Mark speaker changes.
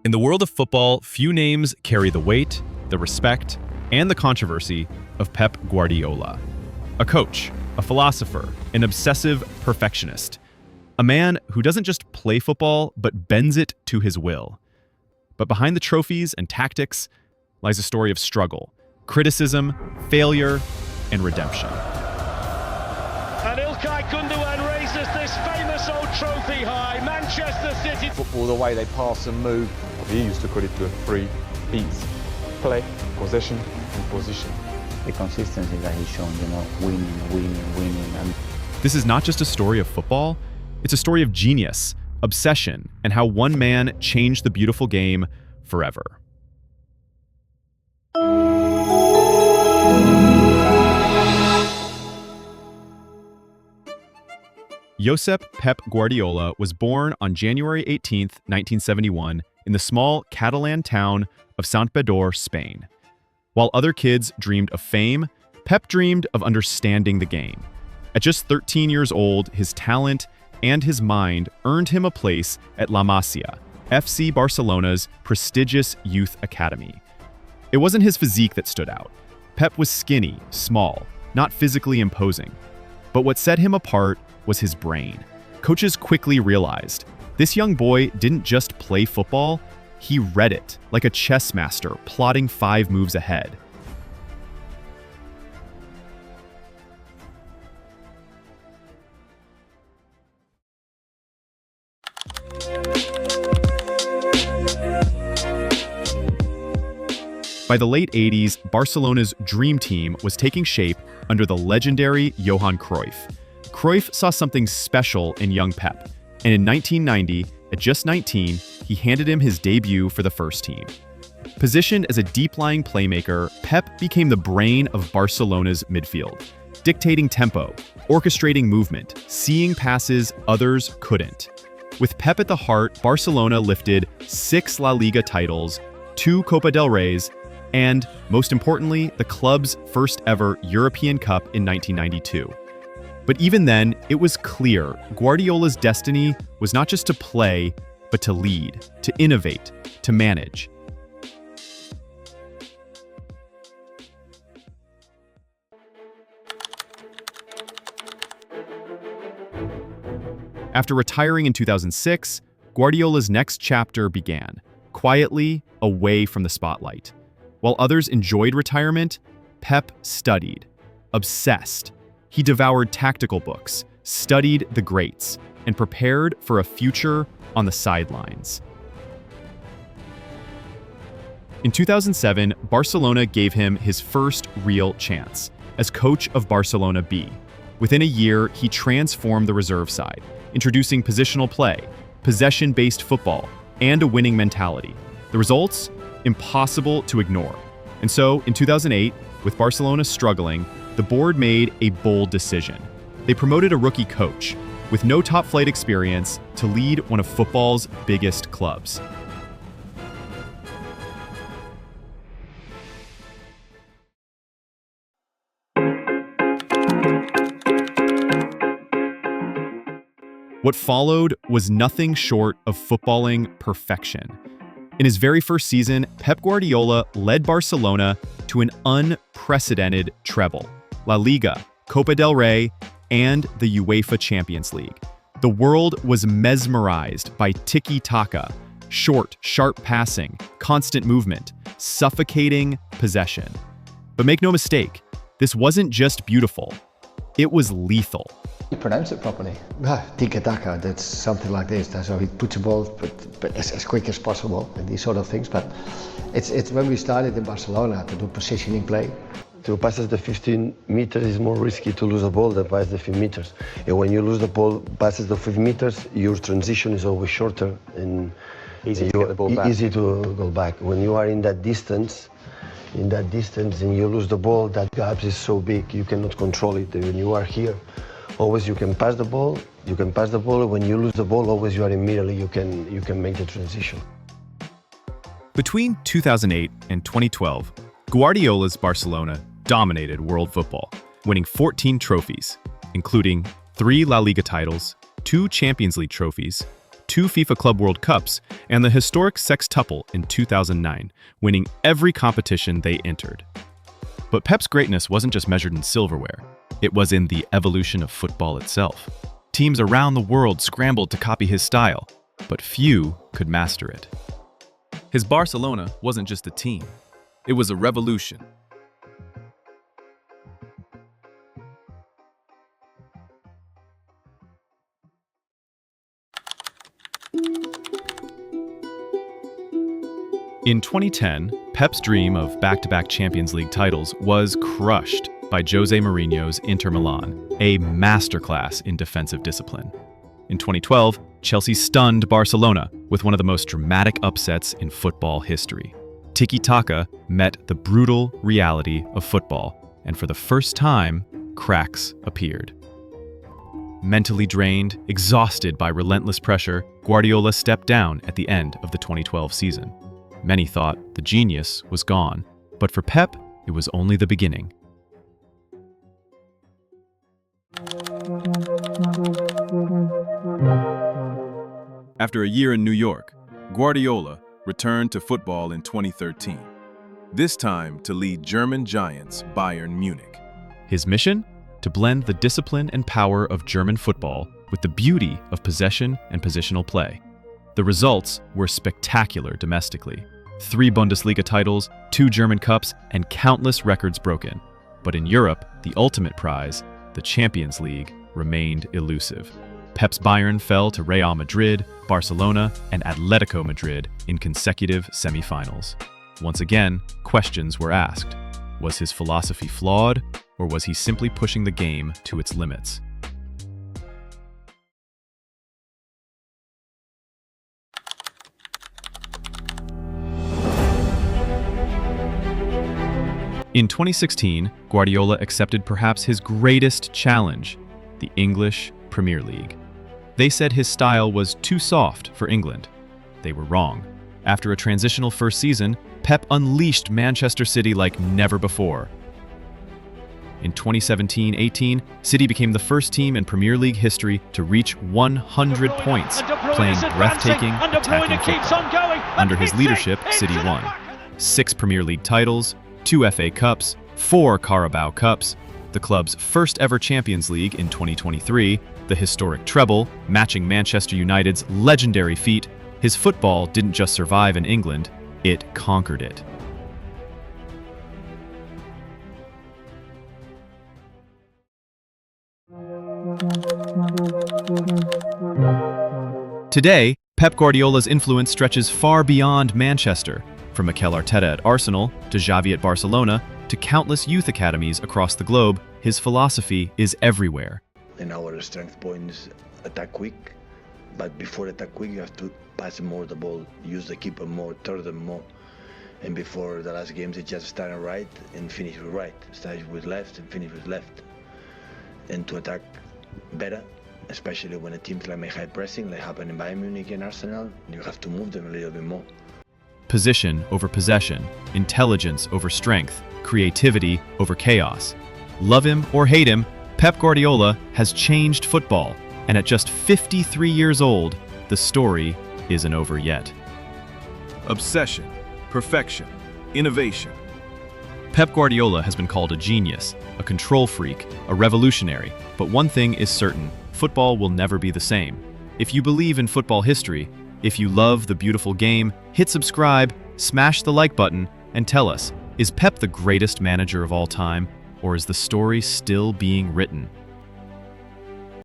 Speaker 1: In the world of football, few names carry the weight, the respect, and the controversy of Pep Guardiola. A coach, a philosopher, an obsessive perfectionist. A man who doesn't just play football, but bends it to his will. But behind the trophies and tactics lies a story of struggle, criticism, failure, and redemption.
Speaker 2: And Ilkay Gundogan raises this famous old trophy high, Manchester City.
Speaker 3: Football, the way they pass and move, he used to call it the 3 P's. Play, possession, and position.
Speaker 4: The consistency that he's shown, winning. And
Speaker 1: This is not just a story of football, it's a story of genius, obsession, and how one man changed the beautiful game forever. Josep Pep Guardiola was born on January 18, 1971, in the small Catalan town of Santpedor, Spain. While other kids dreamed of fame, Pep dreamed of understanding the game. At just 13 years old, his talent and his mind earned him a place at La Masia, FC Barcelona's prestigious youth academy. It wasn't his physique that stood out. Pep was skinny, small, not physically imposing. But what set him apart was his brain. Coaches quickly realized this young boy didn't just play football, he read it like a chess master plotting 5 moves ahead. By the late 80s, Barcelona's dream team was taking shape under the legendary Johan Cruyff. Cruyff saw something special in young Pep, and in 1990, at just 19, he handed him his debut for the first team. Positioned as a deep-lying playmaker, Pep became the brain of Barcelona's midfield, dictating tempo, orchestrating movement, seeing passes others couldn't. With Pep at the heart, Barcelona lifted 6 La Liga titles, 2 Copa del Reys, and, most importantly, the club's first ever European Cup in 1992. But even then, it was clear Guardiola's destiny was not just to play, but to lead, to innovate, to manage. After retiring in 2006, Guardiola's next chapter began, quietly, away from the spotlight. While others enjoyed retirement, Pep studied, obsessed. He devoured tactical books, studied the greats, and prepared for a future on the sidelines. In 2007, Barcelona gave him his first real chance as coach of Barcelona B. Within a year, he transformed the reserve side, introducing positional play, possession-based football, and a winning mentality. The results? Impossible to ignore. And so, in 2008, with Barcelona struggling, the board made a bold decision. They promoted a rookie coach with no top-flight experience to lead one of football's biggest clubs. What followed was nothing short of footballing perfection. In his very first season, Pep Guardiola led Barcelona to an unprecedented treble: La Liga, Copa del Rey, and the UEFA Champions League. The world was mesmerized by tikitaka, short, sharp passing, constant movement, suffocating possession. But make no mistake, this wasn't just beautiful, it was lethal.
Speaker 5: You pronounce it properly. Tikitaka, that's something like this. So he puts the ball but as quick as possible and these sort of things. But it's when we started in Barcelona to do positioning play.
Speaker 6: To pass the 15 meters is more risky to lose the ball than pass the 5 meters. And when you lose the ball, passes the 5 meters, your transition is always shorter and
Speaker 3: Easy to get the ball back.
Speaker 6: Easy to go back. When you are in that distance and you lose the ball, that gap is so big, you cannot control it. When you are here, always you can pass the ball. When you lose the ball, always you are immediately, you can make the transition.
Speaker 1: Between 2008 and 2012, Guardiola's Barcelona dominated world football, winning 14 trophies, including 3 La Liga titles, 2 Champions League trophies, 2 FIFA Club World Cups, and the historic sextuple in 2009, winning every competition they entered. But Pep's greatness wasn't just measured in silverware. It was in the evolution of football itself. Teams around the world scrambled to copy his style, but few could master it. His Barcelona wasn't just a team. It was a revolution. In 2010, Pep's dream of back-to-back Champions League titles was crushed by Jose Mourinho's Inter Milan, a masterclass in defensive discipline. In 2012, Chelsea stunned Barcelona with one of the most dramatic upsets in football history. Tikitaka met the brutal reality of football, and for the first time, cracks appeared. Mentally drained, exhausted by relentless pressure, Guardiola stepped down at the end of the 2012 season. Many thought the genius was gone, but for Pep, it was only the beginning. After a year in New York, Guardiola returned to football in 2013, this time to lead German giants Bayern Munich. His mission? To blend the discipline and power of German football with the beauty of possession and positional play. The results were spectacular domestically. 3 Bundesliga titles, 2 German Cups, and countless records broken. But in Europe, the ultimate prize, the Champions League, remained elusive. Pep's Bayern fell to Real Madrid, Barcelona, and Atletico Madrid in consecutive semifinals. Once again, questions were asked. Was his philosophy flawed, or was he simply pushing the game to its limits? In 2016, Guardiola accepted perhaps his greatest challenge, the English Premier League. They said his style was too soft for England. They were wrong. After a transitional first season, Pep unleashed Manchester City like never before. In 2017-18, City became the first team in Premier League history to reach 100 points, playing breathtaking, attacking football. Under his leadership, City won 6 Premier League titles, 2 FA Cups, 4 Carabao Cups, the club's first ever Champions League in 2023, the historic treble, matching Manchester United's legendary feat. His football didn't just survive in England, it conquered it. Today, Pep Guardiola's influence stretches far beyond Manchester. From Mikel Arteta at Arsenal to Xavi at Barcelona to countless youth academies across the globe, his philosophy is everywhere.
Speaker 7: And our strength point is attack quick, but before attack quick you have to pass more the ball, use the keeper more, turn them more. And before the last games, it just started right and finish with right. Start with left and finish with left. And to attack better, especially when a team like make high pressing, like happened in Bayern Munich and Arsenal, you have to move them a little bit more.
Speaker 1: Position over possession, intelligence over strength, creativity over chaos. Love him or hate him, Pep Guardiola has changed football, and at just 53 years old, the story isn't over yet.
Speaker 8: Obsession, perfection, innovation.
Speaker 1: Pep Guardiola has been called a genius, a control freak, a revolutionary, but one thing is certain, football will never be the same. If you believe in football history, if you love the beautiful game, hit subscribe, smash the like button, and tell us, is Pep the greatest manager of all time, or is the story still being written?